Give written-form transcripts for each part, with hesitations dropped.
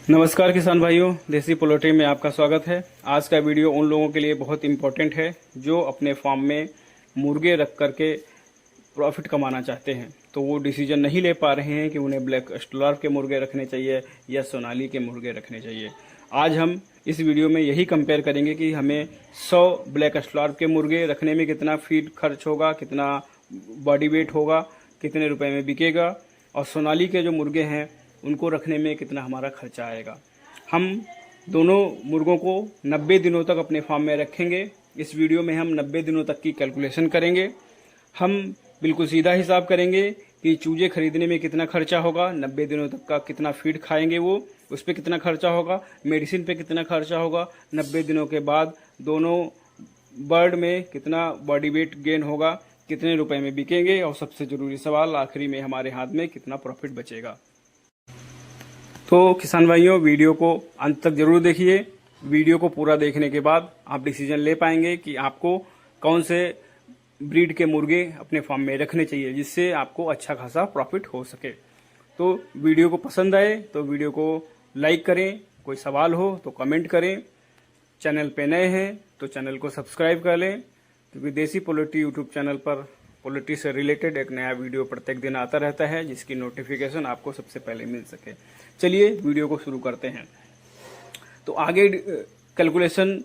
नमस्कार किसान भाइयों, देसी पोल्ट्री में आपका स्वागत है। आज का वीडियो उन लोगों के लिए बहुत इम्पोर्टेंट है जो अपने फार्म में मुर्गे रख करके प्रॉफिट कमाना चाहते हैं, तो वो डिसीजन नहीं ले पा रहे हैं कि उन्हें ब्लैक स्टॉर्फ के मुर्गे रखने चाहिए या सोनाली के मुर्गे रखने चाहिए। आज हम इस वीडियो में यही कंपेयर करेंगे कि हमें 100 ब्लैक स्टॉर्फ के मुर्गे रखने में कितना फीड खर्च होगा, कितना बॉडी वेट होगा, कितने रुपए में बिकेगा, और सोनाली के जो मुर्गे हैं उनको रखने में कितना हमारा खर्चा आएगा। हम दोनों मुर्गों को 90 दिनों तक अपने फार्म में रखेंगे। इस वीडियो में हम 90 दिनों तक की कैलकुलेशन करेंगे। हम बिल्कुल सीधा हिसाब करेंगे कि चूजे खरीदने में कितना खर्चा होगा, 90 दिनों तक का कितना फीड खाएंगे वो, उस पर कितना खर्चा होगा, मेडिसिन पे कितना खर्चा होगा, 90 दिनों के बाद दोनों बर्ड में कितना बॉडी वेट गेन होगा, कितने रुपए में बिकेंगे, और सबसे ज़रूरी सवाल आखिरी में हमारे हाथ में कितना प्रॉफिट बचेगा। तो किसान भाइयों, वीडियो को अंत तक जरूर देखिए। वीडियो को पूरा देखने के बाद आप डिसीजन ले पाएंगे कि आपको कौन से ब्रीड के मुर्गे अपने फार्म में रखने चाहिए, जिससे आपको अच्छा खासा प्रॉफिट हो सके। तो वीडियो को पसंद आए तो वीडियो को लाइक करें, कोई सवाल हो तो कमेंट करें, चैनल पे नए हैं तो चैनल को सब्सक्राइब कर लें, क्योंकि देसी पोल्ट्री यूट्यूब चैनल पर पोल्ट्री से रिलेटेड एक नया वीडियो प्रत्येक दिन आता रहता है, जिसकी नोटिफिकेशन आपको सबसे पहले मिल सके। चलिए वीडियो को शुरू करते हैं। तो आगे कैलकुलेशन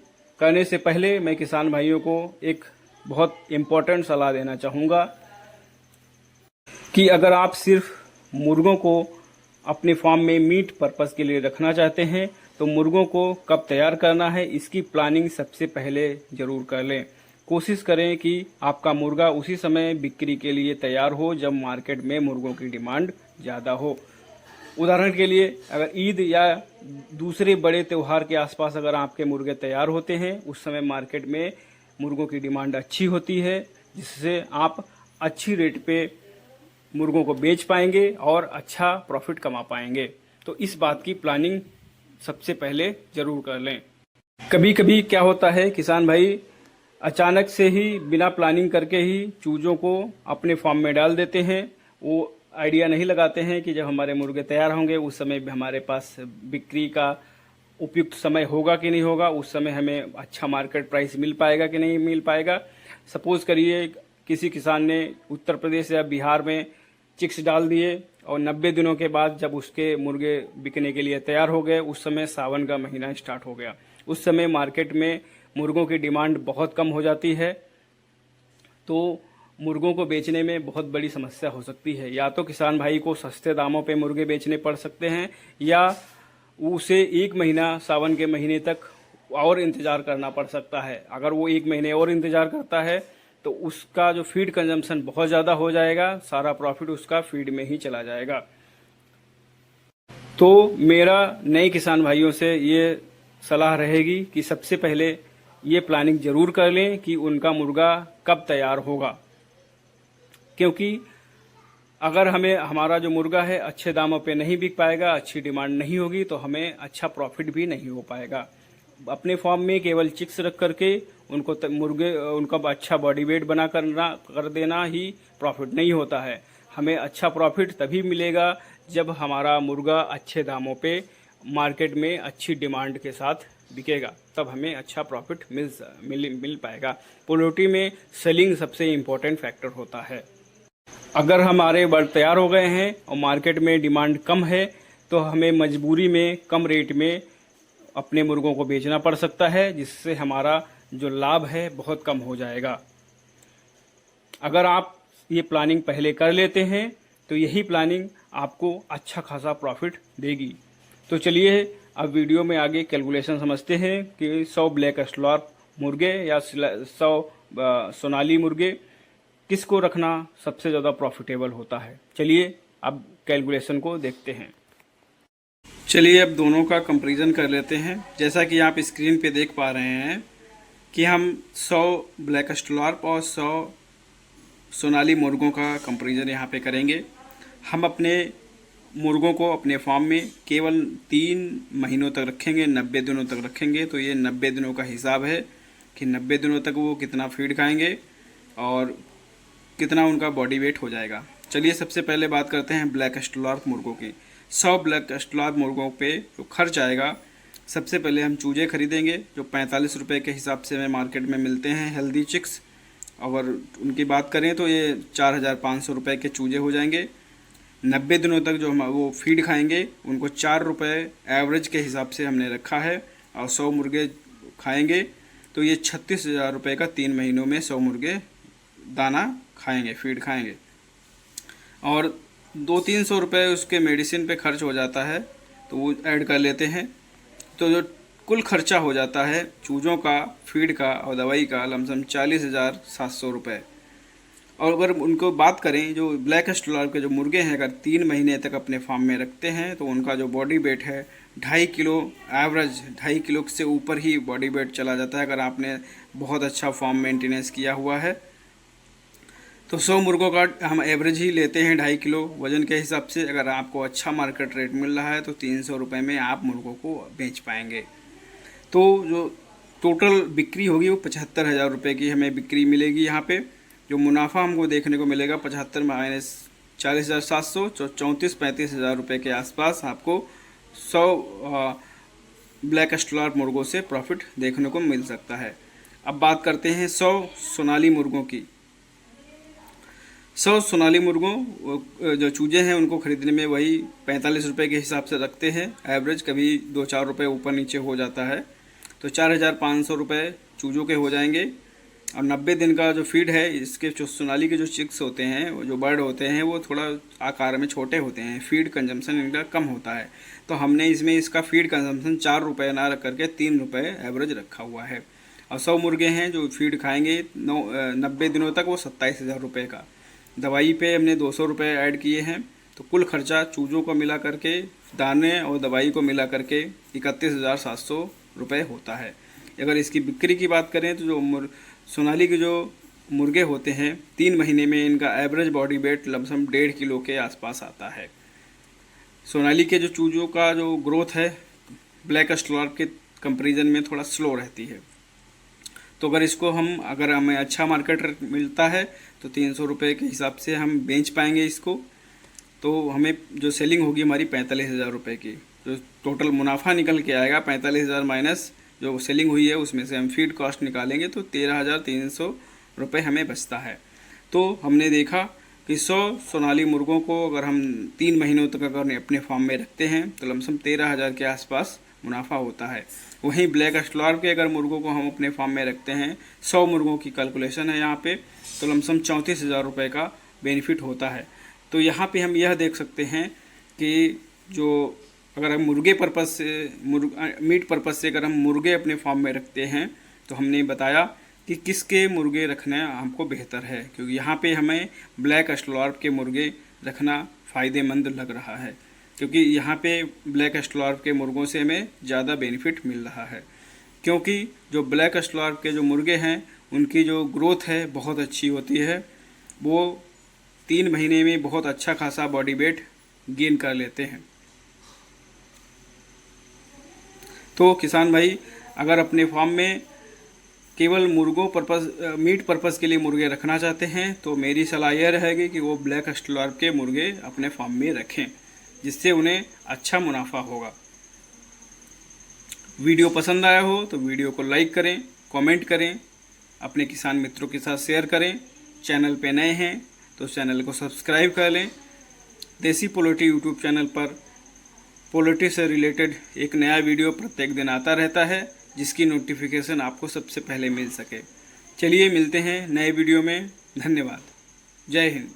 करने से पहले मैं किसान भाइयों को एक बहुत इम्पोर्टेंट सलाह देना चाहूँगा कि अगर आप सिर्फ मुर्गों को अपने फार्म में मीट पर्पस के लिए रखना चाहते हैं तो मुर्गों को कब तैयार करना है इसकी प्लानिंग सबसे पहले जरूर कर लें। कोशिश करें कि आपका मुर्गा उसी समय बिक्री के लिए तैयार हो जब मार्केट में मुर्गों की डिमांड ज़्यादा हो। उदाहरण के लिए, अगर ईद या दूसरे बड़े त्यौहार के आसपास अगर आपके मुर्गे तैयार होते हैं, उस समय मार्केट में मुर्गों की डिमांड अच्छी होती है, जिससे आप अच्छी रेट पे मुर्गों को बेच पाएंगे और अच्छा प्रॉफिट कमा पाएंगे। तो इस बात की प्लानिंग सबसे पहले जरूर कर लें। कभी कभी क्या होता है किसान भाई, अचानक से ही बिना प्लानिंग करके ही चूजों को अपने फार्म में डाल देते हैं। वो आइडिया नहीं लगाते हैं कि जब हमारे मुर्गे तैयार होंगे उस समय भी हमारे पास बिक्री का उपयुक्त समय होगा कि नहीं होगा, उस समय हमें अच्छा मार्केट प्राइस मिल पाएगा कि नहीं मिल पाएगा। सपोज करिए किसी किसान ने उत्तर प्रदेश या बिहार में चिक्स डाल दिए और 90 दिनों के बाद जब उसके मुर्गे बिकने के लिए तैयार हो गए, उस समय सावन का महीना स्टार्ट हो गया। उस समय मार्केट में मुर्गों की डिमांड बहुत कम हो जाती है, तो मुर्गों को बेचने में बहुत बड़ी समस्या हो सकती है। या तो किसान भाई को सस्ते दामों पे मुर्गे बेचने पड़ सकते हैं, या उसे 1 महीना सावन के महीने तक और इंतजार करना पड़ सकता है। अगर वो 1 महीने और इंतजार करता है तो उसका जो फीड कंजम्पशन बहुत ज़्यादा हो जाएगा, सारा प्रॉफिट उसका फीड में ही चला जाएगा। तो मेरा नए किसान भाइयों से ये सलाह रहेगी कि सबसे पहले ये प्लानिंग जरूर कर लें कि उनका मुर्गा कब तैयार होगा, क्योंकि अगर हमें हमारा जो मुर्गा है अच्छे दामों पे नहीं बिक पाएगा, अच्छी डिमांड नहीं होगी, तो हमें अच्छा प्रॉफिट भी नहीं हो पाएगा। अपने फार्म में केवल चिक्स रख करके उनको मुर्गे उनका अच्छा बॉडी वेट बना कर देना ही प्रॉफिट नहीं होता है। हमें अच्छा प्रॉफिट तभी मिलेगा जब हमारा मुर्गा अच्छे दामों पे मार्केट में अच्छी डिमांड के साथ बिकेगा, तब हमें अच्छा प्रॉफिट मिल पाएगा। पोल्ट्री में सेलिंग सबसे इम्पोर्टेंट फैक्टर होता है। अगर हमारे बर्ड तैयार हो गए हैं और मार्केट में डिमांड कम है तो हमें मजबूरी में कम रेट में अपने मुर्गों को बेचना पड़ सकता है, जिससे हमारा जो लाभ है बहुत कम हो जाएगा। अगर आप ये प्लानिंग पहले कर लेते हैं तो यही प्लानिंग आपको अच्छा खासा प्रॉफिट देगी। तो चलिए अब वीडियो में आगे कैलकुलेशन समझते हैं कि 100 ब्लैक स्टॉर्फ मुर्गे या 100 सोनाली मुर्गे किसको रखना सबसे ज़्यादा प्रॉफिटेबल होता है। चलिए अब कैलकुलेशन को देखते हैं। चलिए अब दोनों का कंपैरिजन कर लेते हैं। जैसा कि आप स्क्रीन पे देख पा रहे हैं कि हम 100 ब्लैक स्टॉर्फ और 100 सोनाली मुर्गों का कंपैरिजन यहाँ पे करेंगे। हम अपने मुर्गों को अपने फार्म में केवल 3 महीनों तक रखेंगे, 90 दिनों तक रखेंगे। तो ये 90 दिनों का हिसाब है कि 90 दिनों तक वो कितना फीड खाएंगे और कितना उनका बॉडी वेट हो जाएगा। चलिए सबसे पहले बात करते हैं ब्लैक स्टॉर्फ मुर्गों की। 100 ब्लैक एस्ट्रोलार्प मुर्गों पे जो खर्च आएगा, सबसे पहले हम चूजे खरीदेंगे जो 45 रुपये के हिसाब से हमें मार्केट में मिलते हैं, हेल्दी चिक्स। अगर उनकी बात करें तो ये 4,500 रुपये के चूजे हो जाएंगे। 90 दिनों तक जो हम वो फीड खाएंगे उनको 4 रुपये एवरेज के हिसाब से हमने रखा है, और 100 मुर्गे खाएंगे तो ये 36,000 रुपये का 3 महीनों में 100 मुर्गे दाना खाएंगे, फीड खाएंगे। और 200-300 रुपये उसके मेडिसिन पे खर्च हो जाता है, तो वो ऐड कर लेते हैं। तो जो कुल खर्चा हो जाता है चूज़ों का, फीड का और दवाई का, लमसम 40,700 रुपये। और अगर उनको बात करें जो ब्लैक एस्ट्रोलार्प के जो मुर्गे हैं, अगर 3 महीने तक अपने फार्म में रखते हैं तो उनका जो बॉडी वेट है 2.5 किलो, एवरेज 2.5 किलो से ऊपर ही बॉडी वेट चला जाता है अगर आपने बहुत अच्छा फार्म मेंटेनेंस किया हुआ है। तो 100 मुर्गों का हम एवरेज ही लेते हैं 2.5 किलो वज़न के हिसाब से। अगर आपको अच्छा मार्केट रेट मिल रहा है तो 300 रुपये में आप मुर्गों को बेच पाएंगे। तो जो टोटल बिक्री होगी वो 75,000 रुपये की हमें बिक्री मिलेगी। यहाँ पे जो मुनाफा हमको देखने को मिलेगा 75 माइनस 40,700, 34-35,000 रुपये के आसपास आपको 100 ब्लैक एस्ट्रोलार्प मुर्गों से प्रॉफिट देखने को मिल सकता है। अब बात करते हैं 100 सोनाली मुर्गों की। 100 सोनाली मुर्गों जो चूजे हैं उनको ख़रीदने में वही 45 रुपये के हिसाब से रखते हैं एवरेज, कभी 2-4 रुपये ऊपर नीचे हो जाता है। तो 4,500 रुपये चूजों के हो जाएंगे। और 90 दिन का जो फीड है, इसके जो सोनाली के जो चिक्स होते हैं, वो जो बर्ड होते हैं, वो थोड़ा आकार में छोटे होते हैं, फीड कंजम्पशन इनका कम होता है। तो हमने इसमें इसका फीड कंजम्पशन 4 रुपये ना रख करके 3 रुपये एवरेज रखा हुआ है। और 100 मुर्गे हैं जो फीड खाएंगे 90 दिनों तक, वो 27,000 रुपये का। दवाई पे हमने 200 रुपये ऐड किए हैं, तो कुल खर्चा चूज़ों को मिला करके, दाने और दवाई को मिला करके 31,700 रुपये होता है। अगर इसकी बिक्री की बात करें तो जो सोनाली के जो मुर्गे होते हैं 3 महीने में इनका average body weight lump sum 1.5 kilo के आसपास आता है। सोनाली के जो चूज़ों का जो ग्रोथ है ब्लैक एस्ट्रोलार्प के कंपैरिजन में थोड़ा स्लो रहती है। तो अगर हमें अच्छा मार्केट रेट मिलता है तो 300 रुपये के हिसाब से हम बेच पाएंगे इसको। तो हमें जो सेलिंग होगी हमारी 45,000 रुपये की, जो टोटल मुनाफा निकल के आएगा 45,000 माइनस जो सेलिंग हुई है उसमें से हम फीड कॉस्ट निकालेंगे तो 13,300 रुपये हमें बचता है। तो हमने देखा कि 100 सोनाली मुर्गों को अगर हम 3 महीनों तक अगर अपने फार्म में रखते हैं तो लमसम 13,000 के आसपास मुनाफा होता है। वहीं ब्लैक एस्ट्रोलार्प के अगर मुर्गों को हम अपने फार्म में रखते हैं, 100 मुर्गों की कैलकुलेशन है यहाँ पे, तो लमसम 34,000 रुपये का बेनिफिट होता है। तो यहाँ पे हम यह देख सकते हैं कि जो अगर हम मुर्गे पर्पज़ से मीट पर्पज़ से अगर हम मुर्गे अपने फार्म में रखते हैं तो हमने बताया कि किसके मुर्गे रखना हमको बेहतर है, क्योंकि यहाँ पे हमें ब्लैक एस्ट्रोलार्प के मुर्गे रखना फ़ायदेमंद लग रहा है, क्योंकि यहाँ पे ब्लैक एस्ट्रोलार्प के मुर्गों से हमें ज़्यादा बेनिफिट मिल रहा है। क्योंकि जो ब्लैक एस्ट्रोलार्प के जो मुर्गे हैं उनकी जो ग्रोथ है बहुत अच्छी होती है, वो 3 महीने में बहुत अच्छा खासा बॉडी वेट गेन कर लेते हैं। तो किसान भाई अगर अपने फार्म में केवल मीट पर्पज़ के लिए मुर्गे रखना चाहते हैं तो मेरी सलाह यह रहेगी कि वो ब्लैक एस्ट्रोलार्प के मुर्गे अपने फार्म में रखें, जिससे उन्हें अच्छा मुनाफा होगा। वीडियो पसंद आया हो तो वीडियो को लाइक करें, कमेंट करें, अपने किसान मित्रों के साथ शेयर करें। चैनल पे नए हैं तो चैनल को सब्सक्राइब कर लें। देसी पोल्ट्री यूट्यूब चैनल पर पोल्ट्री से रिलेटेड एक नया वीडियो प्रत्येक दिन आता रहता है, जिसकी नोटिफिकेशन आपको सबसे पहले मिल सके। चलिए मिलते हैं नए वीडियो में। धन्यवाद। जय हिंद।